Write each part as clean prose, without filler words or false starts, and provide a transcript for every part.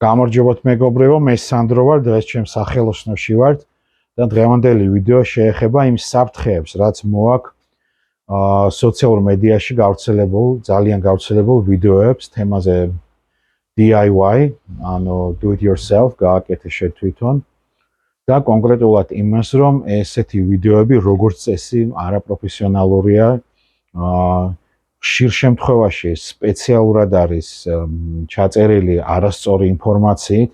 გამარჯობათ მეგობრებო, მე სანდრო ვარ, დღეს ჩემს სახელოსნოში ვარ და დღევანდელი ვიდეო შეეხება იმ საფრთხეებს, რაც მოაქვს სოციალურ მედიაში ძალიან გავრცელებულ ვიდეოებს თემაზე DIY, ანუ do it yourself, გააკეთე შე თვითონ და კონკრეტულად იმას, რომ ესეთი ვიდეოები როგორც წესი არაპროფესიონალურია, ხშირ შემთხვევაში სპეციალურად არის ჩაწერილი არასწორი ინფორმაციით,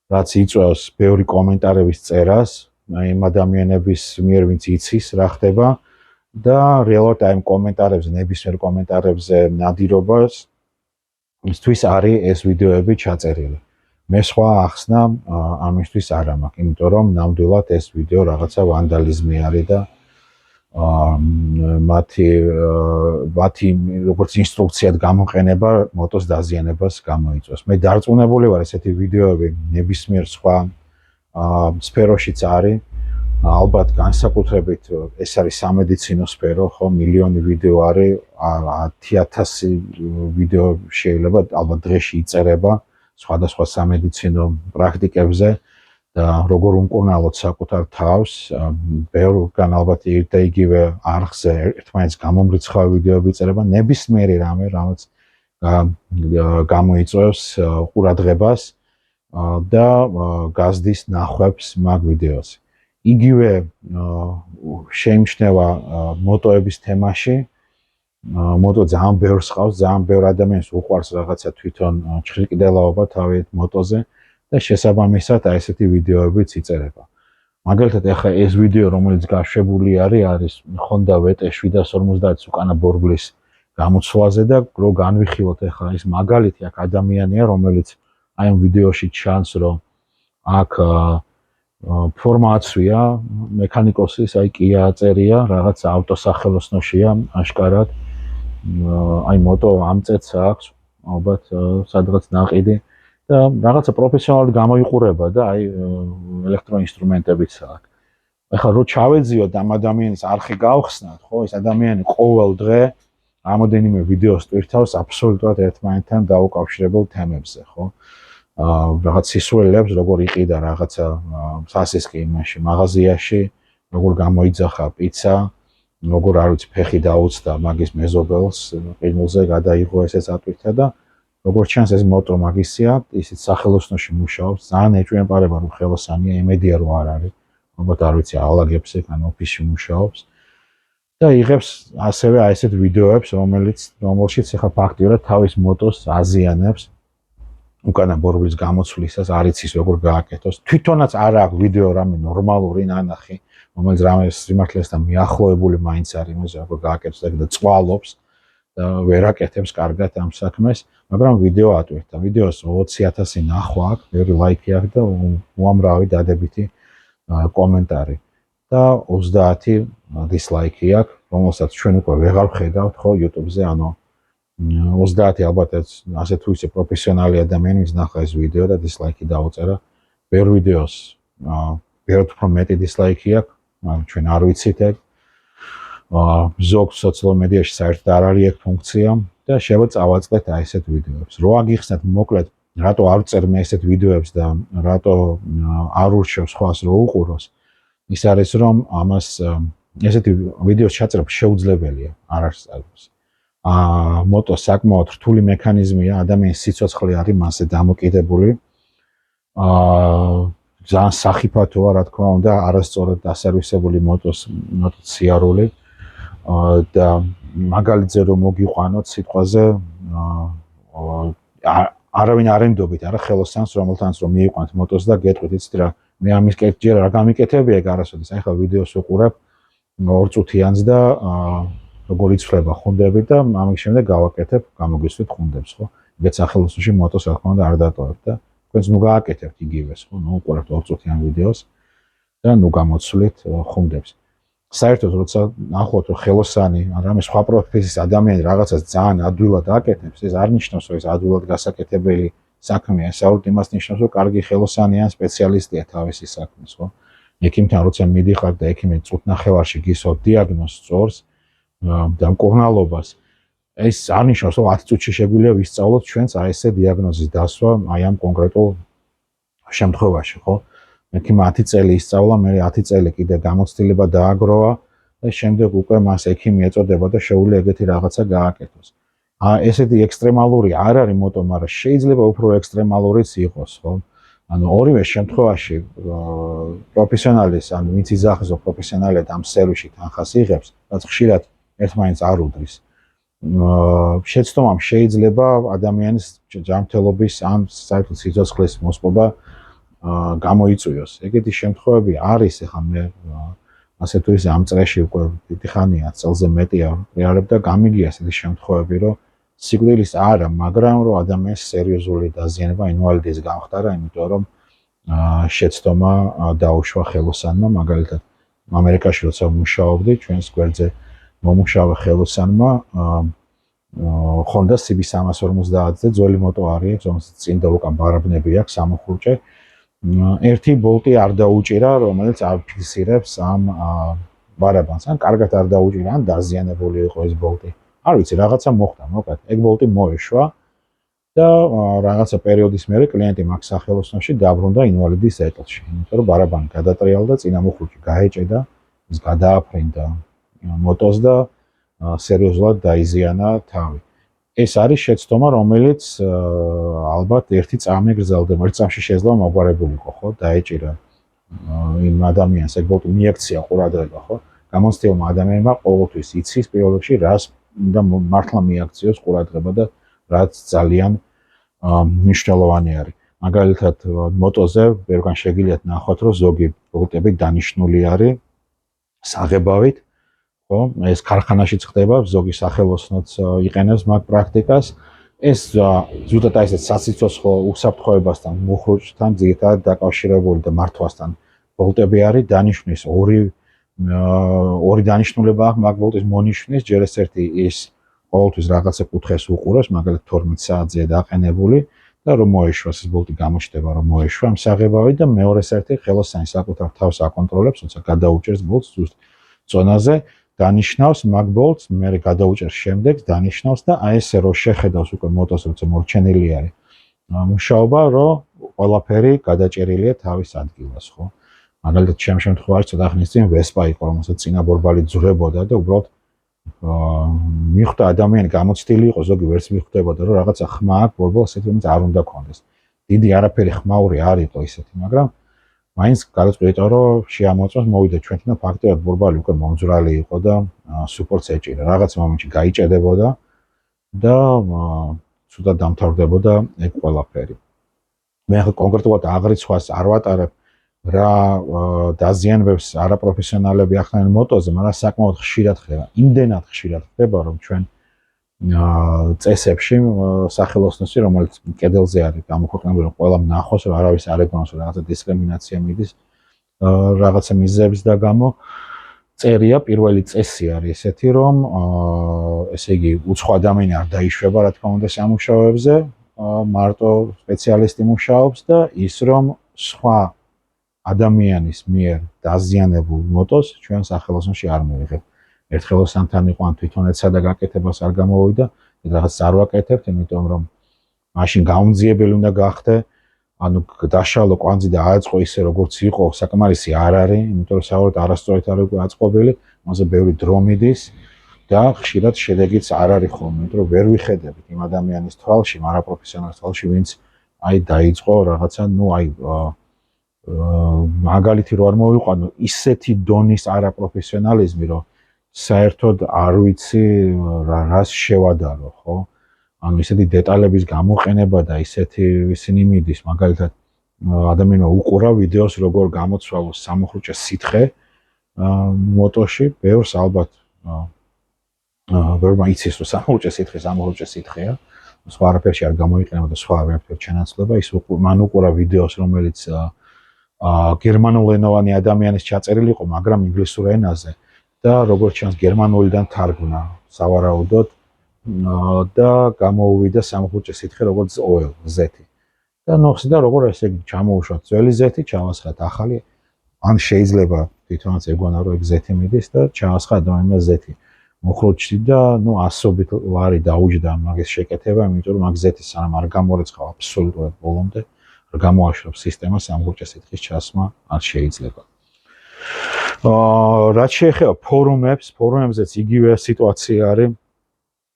რაც იწვევს ბევრი კომენტარების წერას, იმ ადამიანების მიერ, ვინც იცის რა ხდება და რეალურად აი კომენტარებზე, ნებისმიერ კომენტარებზე ნადირობას მისთვის არის ეს ვიდეოები ჩაწერილი. მე სხვა ახსნა ამისთვის არ მაქვს, იმიტომ რომ ნამდვილად ეს ვიდეო რაღაცა ვანდალიზმი არის და მათი როგორც ინსტრუქციად გამოყენება მოტოს დაზიანებას გამოიწვევს. მე დარწმუნებული ვარ, ესეთი ვიდეოები ნებისმიერ სხვა სფეროშიც არის. ალბათ განსაკუთრებით ეს არის სამედიცინო სფერო, ხო, მილიონი ვიდეო არის, 10,000 ვიდეო შეიძლება ალბათ დღეში იწერება სხვადასხვა სამედიცინო პრაქტიკებზე და როგორ უმკურნალოთ საკუთარ თავს, ბევრგან ალბათ ერთ და იგივე არხზე ერთმანეთს გამომრიცხავი ვიდეოები იწერება, ნებისმიერი რამე, რაც გამოიწვევს ყურადღებას და გაზდის ნახვებს მაგ ვიდეოზე. იგივე შეიმჩნევა მოტოების თემაში. მოტო ძალიან ბევრს ყავს, ძალიან ბევრ ადამიანს უყვარს რაღაცა თვითონ ჩხრიკდელაობა თავით მოტოზე და შესაბამისად აი ესეთი ვიდეოებიც იწერება. მაგალითად, ახლა ეს ვიდეო, რომელიც გაშვებული არის Honda VT 750-ის უკანა ბორბლის გამოცვლაზე და რო განვიხილოთ ახლა ეს მაგალითი აქ ადამიანია, რომელიც აი ამ ვიდეოში ჩანს, რომ აქ ფორმაცია მექანიკოსის, აი Kia წერია, რაღაც ავტოსახელოსნოშია აშკარად. აი მოტო ამწეც აქვს, ალბათ სადღაც ნაყიდი და რაღაცა პროფესიონალურად გამოიყურება და აი ელექტროინსტრუმენტებიც აქვს. ახლა რო ჩავეძიოთ ამ ადამიანის არხი გავხსნათ, ხო, ეს ადამიანი ყოველ დღე რამოდენიმე ვიდეოს ტვირთავს აბსოლუტურად ერთმანეთთან დაუკავშირებელ თემებზე, ხო? რაღაც სისულელებს, როგორ იყიდა რაღაცა სასისკი იმაში, მაღაზიაში, როგორ გამოიძახა პიცა, როგორ არ ვიცი, ფეხი დაუცდა მაგის მეზობელს, ყინულზე გადაიღო ესეც ატვირთა და როგორც ჩანს ეს მოტო მაგისია, ისიც სახელოსნოში მუშაობს, ძალიან ეჭვმეპარება რომ ხელოსანია, იმედია რომ არ არის. ალბათ არ ვიცი, ალაგებს ეგ ან ოფისში მუშაობს. და იღებს ასევე აი ესეთ ვიდეოებს, რომელშიც ახლა ფაქტიურად თავის მოტოს აზიანებს. უკანა ბორბლის გამოცვლისას არ იცის როგორ გააკეთოს. თვითონაც არ აქვს ვიდეო რამე ნორმალური ნანახი, რომელიც რამე სიმართლესთან მიახლოებული მაინც არის იმაზე, როგორ გააკეთოს და წვალობს და ვერ აკეთებს კარგად ამ საქმეს, მაგრამ ვიდეო ატვირთა. ვიდეოს 20,000 ნახვა აქვს, ბევრი ლაიქი აქვს და უამრავი დადებითი კომენტარი. და 30 დისლაიკი აქვს, რომელსაც ჩვენ უკვე ვეღარ ვხედავთ, ხო, YouTube-ზე, ანუ 30 ალბათ ასე თუ ისე პროფესიონალი ადამიანის ნახა ეს ვიდეო და დისლაიკი დაუწერა. ბევრ ვიდეოს ბევრ უფრო მეტი დისლაიკი აქვს, მაგრამ ჩვენ არ ვიცით ეგ. ზოგ სოციალურ მედიაში საერთოდ არ არის ეგ ფუნქცია და შევაწავაწყდეთ აი ესეთ ვიდეოებს. რო აგიხსნათ მოკლედ, რატო არ წერ მე ესეთ ვიდეოებს და რატო არ ურჩევ სხვას რო უყუროს, ის არის რომ ამას ესეთი ვიდეოს ჩაწერა შეუძლებელია, არ არის წარგოს. მოტო საკმაოდ რთული მექანიზმია, ადამიანის სიცოცხლე არის მასზე დამოკიდებული. ძალიან სახიფათოა, რა თქმა უნდა, არასწორად დასერვისებული მოტოს სიარული და მაგალითზე რომ მოგიყვანოთ სიტყვაზე არავინ არ ენდობით, არა ხელოსანს, რომელთანაც რომ მიიყვანთ მოტოს და გეტყვით, იცით რა, მე ამის ჯერ რა გამიკეთებია ეგ არასოდეს. აი ხა ვიდეოს უყურებ 2 წუთიანს და როგორ იცვლება ხუნდები და ამის შემდეგ გავაკეთებ, გამოგისვით ხუნდებს, ხო? ეგეც სახელოსნოში მოტოს რა თქმა უნდა არ დატოვებ და თქვენც ნუ გააკეთებთ იგივეს, ხო? ნუ უყურებთ 2 წუთიან ვიდეოს და ნუ გამოცვლით ხუნდებს. საერთოდ როცა ნახოთ რომ ხელოსანი, რამე სხვა პროფესიის ადამიანი რაღაცას ძალიან ადვილად აკეთებს, ეს არ ნიშნავს რომ ეს ადვილად გასაკეთებელი საქმეა, საერთოდ იმას ნიშნავს რომ კარგი ხელოსანი ან სპეციალისტია თავისი საქმის, ხო? ექიმთან როცა მიდიხარ და ექიმი წუთნახევარში გისვათ დიაგნოზს სწორს და მკურნალობას ეს არ ნიშნავს, რომ 10 წუთში შეგვიძლია ვისწავლოთ ჩვენს აი ესე დიაგნოზის დასვა აი ამ კონკრეტულ შემთხვევაში, ხო? მექიმ 10 წელი ისწავლა, მე 10 წელი კიდე გამოცდილება დააგროვა და შემდეგ უკვე მას ექიმი ეწოდება და შეუძლია ეგეთი რაღაცა გააკეთოს. ესეთი ექსტრემალური არ არის მოტო, მაგრამ შეიძლება უფრო ექსტრემალურიც იყოს, ხო? ანუ ორივე შემთხვევაში პროფესიონალის, ანუ ვინც იძახის პროფესიონალად ამ სერვისში თანხას იღებს, რაც ხშირად ერთმანეთს არ უდრის. შეცდომამ შეიძლება ადამიანის ჯანმრთელობის ამ საერთოდ სიცოცხლის მოსპობა გამოიწვიოს. ეგეთი შემთხვევები არის, ეხლა მე ასე თუ ისე ამ წრეში უკვე დიდი ხანია, წელზე მეტია რეალებ და გამიგია ესეთი შემთხვევები, რომ სიკვდილის არა, მაგრამ რომ ადამიანის სერიოზული დაზიანება ინვალიდის გამხდარა, იმიტომ რომ შეცდომა დაუშვა ხელოსანმა, მაგალითად ამერიკაში როცა მუშაობდი, ჩვენს გვერდზე მომუშავე ხელოსანმა Honda CB350-ზე ძველი მოტო არის, რომელსაც წინ და უკან ბარაბნები აქვს, სამოხურჭე. ერთი ბოლტი არ დაუჭირა, რომელიც აფიქსირებს ამ ბარაბანს. ან კარგად არ დაუჭირა, ან დაზიანებული იყო ეს ბოლტი. არ ვიცი, რაღაცა მოხდა, მოკლედ. ეგ ბოლტი მოეშვა და რაღაცა პერიოდის მერე კლიენტი მაგ სახელოსნოში დაბრუნდა ინვალიდის ეტლში. იმიტომ რომ ბარაბანი გადატრიალდა, წინა მოხურჭი გაეჭედა, ის გადააფრინდა მოტოს და სერიოზულად დაიზიანა თავი. ეს არის შეცდომა, რომელიც ალბათ ერთი წამი გრძელდება. ერთ წამში შეიძლება მოგვარებულიყო, ხო? დაეჭირა იმ ადამიანს ეგ ბოლტი მიაქცია ყურადღება, ხო? გამოცდილმა ადამიანმა ყოველთვის იცის პირველ რიგში რას და მართლა მიაქციოს ყურადღება და რაც ძალიან მნიშვნელოვანი არის. მაგალითად, მოტოზე ბევრგან შეგიძლიათ ნახოთ, რომ ზოგი ბოლტები დანიშნული არის საღებავით. ეს ქარხანაშიც ხდება, ზოგი სახელოსნოც იყენებს მაგ პრაქტიკას. ეს ზუსტად აი ეს საციცოცხლო უსაფრთხოებასთან, მუხრუჭთან ძირითადად დაკავშირებული და მართვასთან ბოლტები არის დანიშნვის ორი დანიშნულება აქვს მაგ ბოლტის მონიშნის, ჯერ ერთი ის ყოველთვის რაღაცა კუთხეს უყურებს, მაგალითად 12 საათზეა დაყენებული და რომ მოეშვას ეს ბოლტი გამოჩნდება, რომ მოეშვა ამ საღებავით და მეორეს ერთი ხელოსანი საკუთარ თავს აკონტროლებს, თუმცა გადაუჭერს ბოლტს ზუსტ ზონაზე. დანიშნავს მაგ ბოლტს, მე გადაუჭერს შემდეგ, დანიშნავს და აი ესე რომ შეხედავს უკვე მოტოს, როცა მორჩენილი არის მუშაობა, რომ ყველაფერი გადაჭერილია თავის ადგილას, ხო? მაგალითად, ჩემ შემთხვევაში ცოტა ხნის წინ ვესპა იყო, რომელსაც წინა ბორბალი ძვრებოდა და უბრალოდ მიხვდა ადამიანი გამოცდილი იყო, ზოგი ვერც მიხვდებოდა, რომ რაღაცა ხმა აქვს ბორბალს, ესეთი რომელიც არ უნდა კონდეს. დიდი არაფერი ხმაური არ იყო ისეთი, მაგრამ მაინც გადაწყვეტა, რომ შეამოწმოს, მოვიდა ჩვენთან და ფაქტობრივად ბორბალი უკვე მომძვრალი იყო და სუპორტს ეჭირა. რაღაც მომენტში გაიჭედებოდა და ცუდად დამთავრდებოდა ეგ ყველაფერი. მე ახლა კონკრეტულად აღრიცხვას არ ვატარებ რა დაზიანებებს არაპროფესიონალები ახდენენ მოტოზე, მაგრამ საკმაოდ ხშირად ხდება. იმდენად ხშირად ხდება, რომ ჩვენ წესებში სახელოსნოში, რომელიც კედელზე არის გამოქვეყნებული, ყველა ნახოს, რომ არავის არ ეგონოს, რომ რაღაცა დისკრიმინაცია მიდის რაღაცა მიზეზების და გამო წერია პირველი წესი არის ესეთი, რომ ესე იგი უცხო ადამიანი არ დაიშვება, რა თქმა უნდა, სამუშაოებზე, მარტო სპეციალისტი მუშაობს და ის რომ სხვა ადამიანის მიერ დაზიანებულ მოტოს ჩვენ სახელოსნოში არ მივიღებთ. ერთ ხელოსანთან იყო ან თვითონ ეცადა გაკეთებას არ გამოვიდა, რაღაც არ ვაკეთებთ, იმიტომ რომ მაშინ გაუნძიებელი უნდა გახდე, ანუ დაშალო კვანძი და აწყო ისე როგორც იყო, საკმარისი არ არის, იმიტომ რომ საერთოდ არასწორად არის აწყობილი, მასზე ბევრი დრო მიდის და ხშირად შედეგიც არ არის ხოლმე, იმიტომ რომ ვერ ვიხედებით იმ ადამიანის თვალში, არაპროფესიონალის თვალში, ვინც აი დაიწყო რაღაცა, ნუ აი მაგალითი რო არ მოვიყვანო, ისეთი დონის არაპროფესიონალიზმი, რომ საერთოდ არ ვიცი რას შევადარო, ხო? ანუ ისეთი დეტალების გამოყენება და ისეთი ისინი მიდის, მაგალითად ადამიანმა უყურა ვიდეოს, როგორ გამოცვალოს სამოხურჭე სითხე მოტოში, ბევრს ალბათ ბევრმა იცის, რომ სამოხურჭე სითხეა, სხვა არაფერში არ გამოიყენება და სხვა არაფერ ჩანაცვლება, ის მან უყურა ვიდეოს, რომელიც გერმანულენოვანი ადამიანის ჩაწერილი იყო, მაგრამ ინგლისურ ენაზე და როგორც ჩანს გერმანულიდან თარგმნა სავარაუდოდ და გამოუვიდა სამოხურჭე სითხე როგორც oil ზეთი. და ნახსდა როგორ ესე ჩამოუშვათ ძველი ზეთი, ჩავასხათ ახალი, ან შეიძლება თვითონაც ეგონა რომ ეგ ზეთი მიდის და ჩავასხა ადამიანმა ზეთი. მოხროჩი და ნუ ასობით ლარი დაუჯდა მაგის შეკეთება, იმიტომ რომ მაგ ზეთი სანამ არ გამორიცხავ აბსოლუტურად ბოლომდე, არ გამოაშრობ სისტემას ამ ხუჭე სითხის ჩასმა არ შეიძლება. რაც შეეხება ფორუმებზეც იგივე სიტუაცია არის.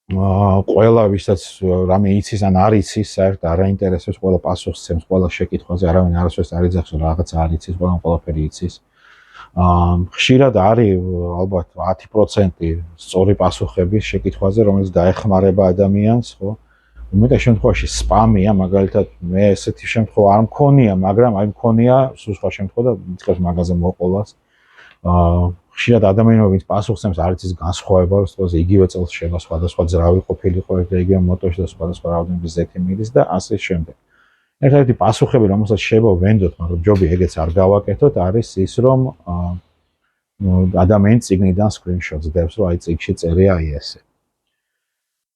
ყველა ვისაც რამე იცის ან არ იცის, საერთოდ არ აინტერესებს, ყველა პასუხს ცემს ყველა შეკითხვაზე, არავინ არასდროს არ იძახს, რომ რაღაც არ იცის, ყველაფერი იცის. ხშირად არის ალბათ 10% სწორი პასუხები შეკითხვაზე, რომელიც დაეხმარება ადამიანს, ხო? უმეტეს შემთხვევაში სპამია, მაგალითად, მე ესეთი შემთხვევა არ მქონია, მაგრამ აი მქონია სულ სხვა შემთხვევა და მითხრას მაგაზე მოყოლას. ხშირად ადამიანები ვინც პასუხს ემს არ იცის განსხვავება, რომ იგივე წელს შევა სხვადასხვა ძრავი ყოფილიყო და იგივე მოტოში და სხვადასხვა რაოდენობის ზეთი მიდის და ასე შემდეგ. ერთ-ერთი პასუხები, რომელსაც შეიძლება ვენდოთ, მაგრამ ჯობია ეგეც არ გავაკეთოთ, არის ის, რომ ადამიანი წიგნიდან სკრინშოტს დებს, რომ აი წიგნში წერია აი ესე.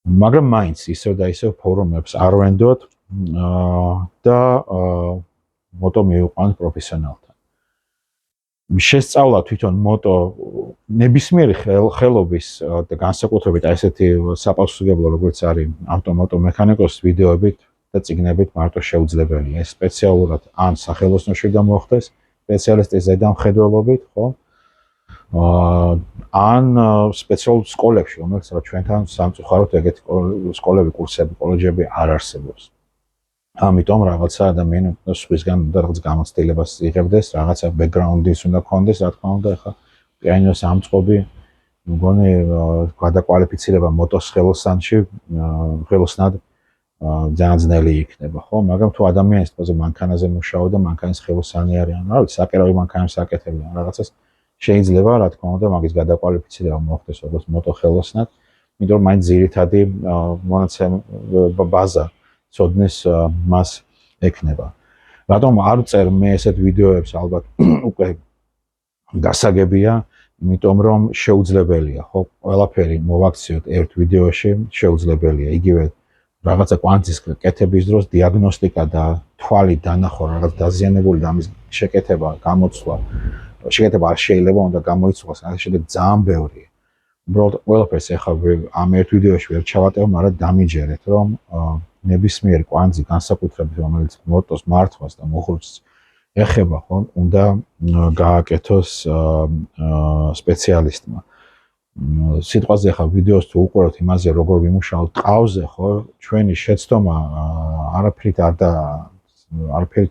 მაგრამ მაინც ისევ და ისევ ფორუმებს არ ვენდოთ და მოტო მივიყვანთ პროფესიონალთან. შესწავლა თვითონ მოტო ნებისმიერი ხელობის და განსაკუთრებით აი ესეთი საპასუხებლო როგორც არის ავტომატო მექანიკოს ვიდეოებით და წიგნებით მარტო შეუძლებელია. ეს სპეციალურად ან სახელოსნოში გამოხდეს სპეციალისტის ზედამხედველობით, ხო? ან სპეციალურ სკოლებში, რომელიც რა ჩვენთან სამწუხაროდ ეგეთი სკოლები, კურსები, კოლეჯები არ არსებობს. ამიტომ რაღაცა ადამიანი სხვისგან უნდა რაღაც გამოცდილებას იღებდეს, რაღაცა ბექგრაუნდის უნდა ქონდეს, რა თქმა უნდა, ახლა პიანინოს ამწყობი, მგონი გადაკვალიფიცირება მოტოს ხელოსნად ძალიან ძნელი იქნება, ხო? მაგრამ თუ ადამიანის თვალზე მანქანაზე მუშაობ და მანქანის ხელოსანი არის, ან რა ვიცი, საკერავი მანქანას აკეთებია, რაღაცას შეიძლება, რა თქმა უნდა, მაგის გადაკვალიფიცირება მოხდეს როგორც მოტო ხელოსნად, იმიტომ რომ მაინც ძირითადი მონაცემ ბაზა ცოდნის მას ექნება. რატომ არ წერ მე ესეთ ვიდეოებს ალბათ უკვე გასაგებია, იმიტომ რომ შეუძლებელია, ხო, ყველაფერი მოვაქციოთ ერთ ვიდეოში, შეუძლებელია. იგივე რაღაცა კვანტის კეთების დროს დიაგნოსტიკა და თვალი დანახვა, რაღაც დაზიანებული და ამის შეკეთება, გამოცვლა, შეკეთება არ შეიძლება, უნდა გამოიცვალოს, ასე შემდეგ ძალიან ბევრია. უბრალოდ ყველაფერს ახლა ამ ერთ ვიდეოში ვერ ჩავატევ, მაგრამ დამიჯერეთ, რომ ნებისმიერი კვანძი განსაკუთრებით, რომელიც მოტოს მართვას და მოხუცს ეხება, ხო, უნდა გააკეთოს სპეციალისტმა. სიტყვაზე ახლა ვიდეოს თუ უყურებთ იმაზე, როგორ ვიმუშაოთ ტყავზე, ხო, ჩვენი შეცდომა არაფერით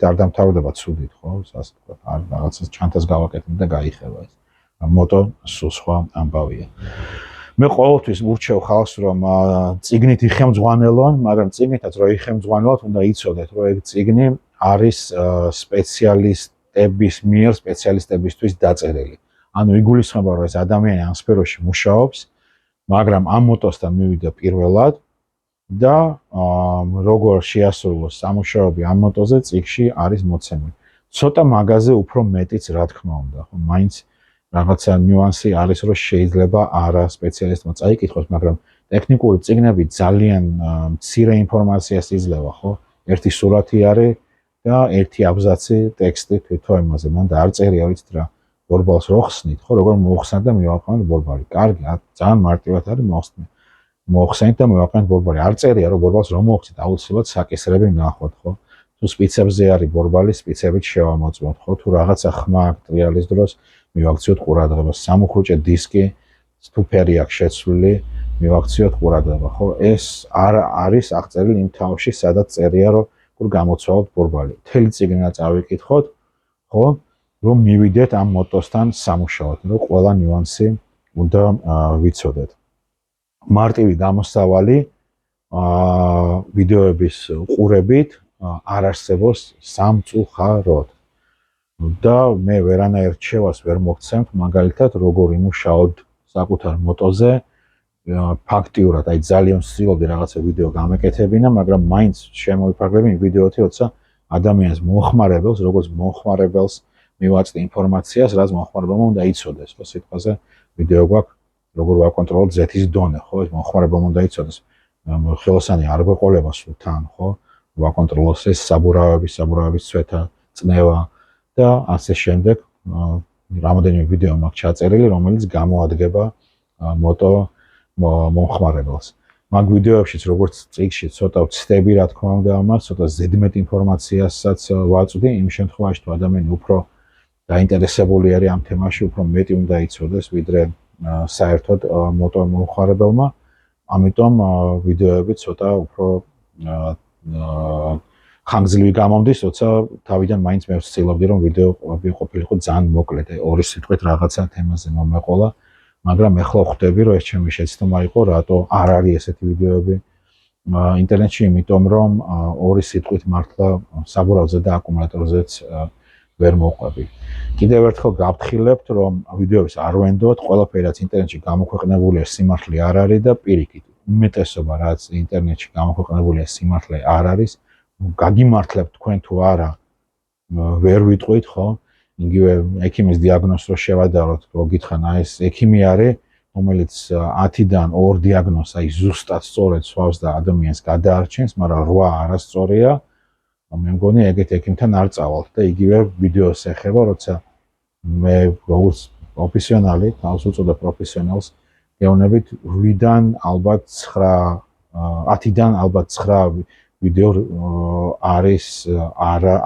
არ დამთავრდება ცუდით, ხო, ასე ვთქვათ, არ რაღაცას ჩანთას გავაკეთებ და გაიხება ეს. მოტო სულ სხვა ამბავია. მე ყოველთვის ურჩევ ხალხს, რომ წიგნით იხემძღვანელონ, მაგრამ წიგნითაც რო იხემძღვანელოთ, უნდა იცოდეთ, რომ ეგ წიგნი არის სპეციალისტების მიერ სპეციალისტებისთვის დაწერილი. ანუ იგულისხმება, რომ ეს ადამიანი ამ სფეროში მუშაობს, მაგრამ ამ მოტოსთან მივიდა პირველად და როგორ შეასრულოს სამუშაოები ამ მოტოზე წიგნში არის მოცემული. ცოტა მაგაზე უფრო მეტიც რა თქმა უნდა, ხო, მაინც რაღაცა ნიუანსი არის, რომ შეიძლება არა სპეციალისტმა წაიკითხოს, მაგრამ ტექნიკური წიგნები ძალიან მცირე ინფორმაციას იძლევა, ხო? ერთი სურათი არის და ერთი აბზაცი ტექსტი თვითონ იმაზე. მან და არ წერია, ვიცით რა, ბორბალს რო ხსნით, ხო, როგორ მოხსნათ და მივაყენოთ ბორბალი. კარგი, ძალიან მარტივად არის მოხსნით. მოხსენით და მივაყენოთ ბორბალი. არ წერია, რომ ბორბალს რომ მოხსნით, აუცილებლად საკისრები ნახოთ, ხო? თუ სპიცებზე არის ბორბალი, სპიცებით შევამოწმოთ, ხო? თუ რაღაცა ხმა ტრიალის დროს მივაქციოთ ყურადღება, სამუხრუჭე დისკი თუფერი აქვს შეცვლილი, მივაქციოთ ყურადღება, ხო? ეს არ არის აღწერილი იმ თავში, სადაც წერია, რომ როგორ გამოცვალოთ ბორბალი. მთელი წიგნი წავიკითხოთ, ხო? რომ მივიდეთ ამ მოტოსთან სამუშაოდ, რომ ყველა ნიუანსი უნდა ვიცოდეთ. მარტივი გამოსავალი ვიდეოების ყურებით არ არსებობს სამწუხაროდ. და მე ვერანაირ რჩევას ვერ მოგცემთ, მაგალითად, როგორ იმუშაოთ საკუთარ მოტოზე, ფაქტიურად, აი ძალიან ვცდილობდი რაღაცა ვიდეო გამეკეთებინა, მაგრამ მაინც შემოვიფარგლები ვიდეოთი, როცა ადამიანს მომხმარებელს, როგორც მომხმარებელს მივაწვდი ინფორმაციას, რაც მომხმარებელმა უნდა იცოდეს, ხო, სიტყვაზე ვიდეო გვაქვს, როგორ ვაკონტროლოთ ზეთის დონე, ხო, ეს მომხმარებელმა უნდა იცოდეს. ხელოსანი არ გვეყოლება სულ თან, ხო, ვაკონტროლოს ეს საბურავების ცვეთა, წნევა და ასე შემდეგ, რამოდენიმე ვიდეო მაქვს ჩაწერილი, რომელიც გამოადგება მოტო მომხმარებელს. მაგ ვიდეოებშიც როგორც წიგნში ცოტა ვცდები რა თქმა უნდა ამას, ცოტა ზედმეტ ინფორმაციასაც ვაწვდი, იმ შემთხვევაში თუ ადამიანი უფრო დაინტერესებული არის ამ თემაში, უფრო მეტი უნდა იცოდეს, ვიდრე საერთოდ motor მომხმარებელმა. ამიტომ ვიდეოები ცოტა უფრო ხანგრძლივი გამომდის, როცა თავიდან მაინც მე ვცდილობდი რომ ვიდეოები ყოფილიყო ძალიან მოკლე და ორი სიტყვით რაღაცა თემაზე მომეყოლა, მაგრამ ეხლა ხვდები რომ ეს ჩემი შეცდომა იყო, რატო არ არის ესეთი ვიდეოები ინტერნეტში, იმიტომ რომ ორი სიტყვით მართლა საბურავზე და აკუმულატორზეც ვერ მოყვები. კიდევ ერთხელ გავთხილებთ, რომ ვიდეოებს არ ვენდოთ, ყველაფერი რაც ინტერნეტში გამოქვეყნებულია სიმართლე არ არის და პირიქით, უმეტესობა რაც ინტერნეტში გამოქვეყნებულია სიმართლე არ არის, გაგიმართლებთ თქვენ თუ არა, ვერ ვიტყვით, ხო? იგივე ექიმის დიაგნოზს რო შევადაროთ, რო გითხრან, აი ეს ექიმი არის, რომელიც 10-დან 2 დიაგნოზს აი ზუსტად სწორედ სვავს და ადამიანს გადაარჩენს, მაგრამ 8 არასწორია. მე მგონი ეგეთ ექიმთან არ წავალთ და იგივე ვიდეოს ეხება, როცა მე როგორც პროფესიონალი, თავს უწოდებ პროფესიონალს, გეუბნებით 8-დან ალბათ 9, 10-დან ალბათ 9 ვიდეო არის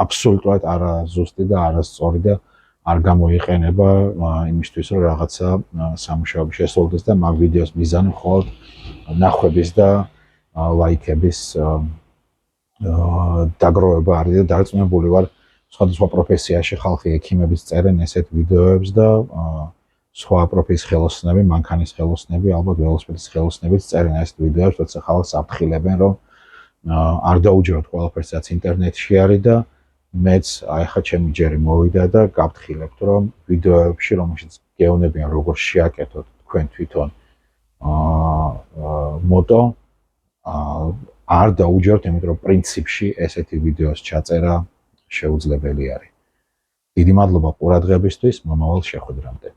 აბსოლუტურად არაზუსტი და არასწორი და არ გამოიყენება იმისთვის, რომ რაღაცა სამუშაოები შესრულდეს და მაგ ვიდეოს მიზანი მხოლოდ ნახვების და ლაიქების დაგროვება არის და დარწმუნებული ვარ, სხვადასხვა პროფესიაში ხალხი ექიმებიც წერენ ესეთ ვიდეოებს და სხვა პროფესიის ხელოსნები, მანქანის ხელოსნები, ალბათ ველოსიპედის ხელოსნებიც წერენ ესეთ ვიდეოებს, როცა ხალხს აფრთხილებენ, რომ არ დაუჯეროთ ყველაფერს, რაც ინტერნეტში არის და მეც აი ხა ჩემი ჯერი მოვიდა და გავთხილებთ, რომ ვიდეოებში, რომელშიც გეუბნებიან, როგორ შეაკეთოთ თქვენ თვითონ moto არ დაუჯეროთ, იმიტომ რომ პრინციპში ესეთი ვიდეოს ჩაწერა შეუძლებელი არის. დიდი მადლობა ყურადღებისთვის, მომავალ შეხვედრამდე.